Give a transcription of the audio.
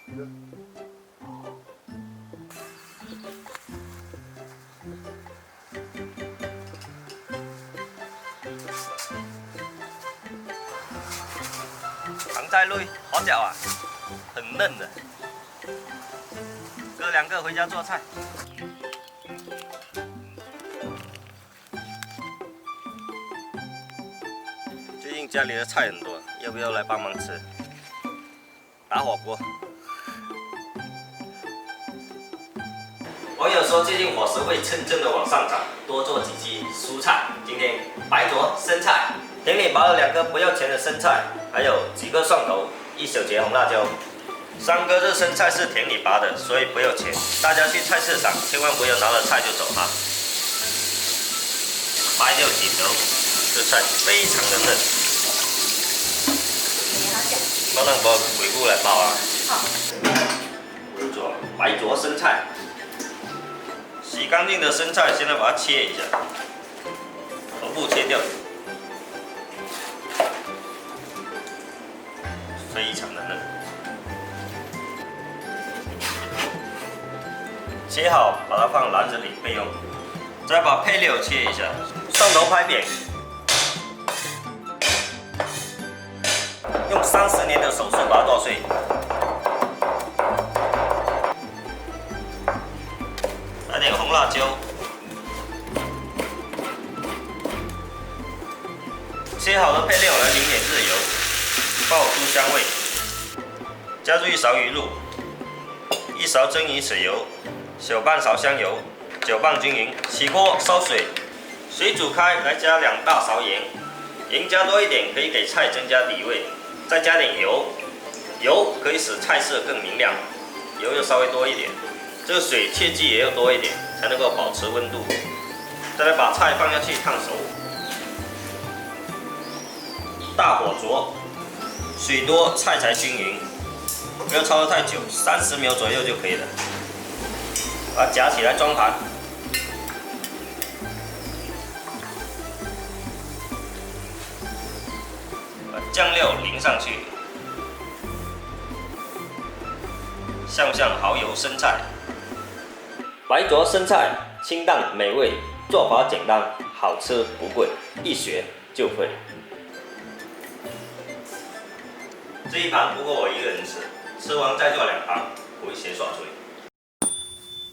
糖菜类，好屌啊，很嫩的。哥2个回家做菜。最近家里的菜很多，要不要来帮忙吃？打火锅。网友说最近伙食会蹭蹭的往上涨，多做几期蔬菜。今天白灼生菜，田里拔了2个不要钱的生菜，还有几个蒜头，1小节红辣椒。3个热生菜是田里拔的，所以不要钱。大家去菜市场千万不要拿了菜就走哈。掰掉几头，这菜非常的嫩。我能把回顾来包啊。好。我要做白灼生菜。洗干净的生菜，现在把它切一下，头部切掉，非常的嫩。切好，把它放篮子里备用。再把配料切一下，蒜头拍扁，用30年的手术把它剁碎。来点红辣椒，切好的配料来淋点热油，爆出香味。加入1勺鱼露，1勺蒸鱼水油，小半勺香油，搅拌均匀。起锅烧水，水煮开，来加2大勺盐，盐加多一点可以给菜增加底味。再加点油，油可以使菜色更明亮，油要稍微多一点。这个水切记也要多一点，才能够保持温度。再来把菜放下去烫熟，大火灼，水多菜才均匀，不要焯得太久，30秒左右就可以了。把它夹起来装盘，把酱料淋上去，像不像蚝油生菜？白灼生菜，清淡美味，做法简单，好吃不贵，一学就会。这一盘不够我1个人吃，吃完再做2盘，回血爽嘴。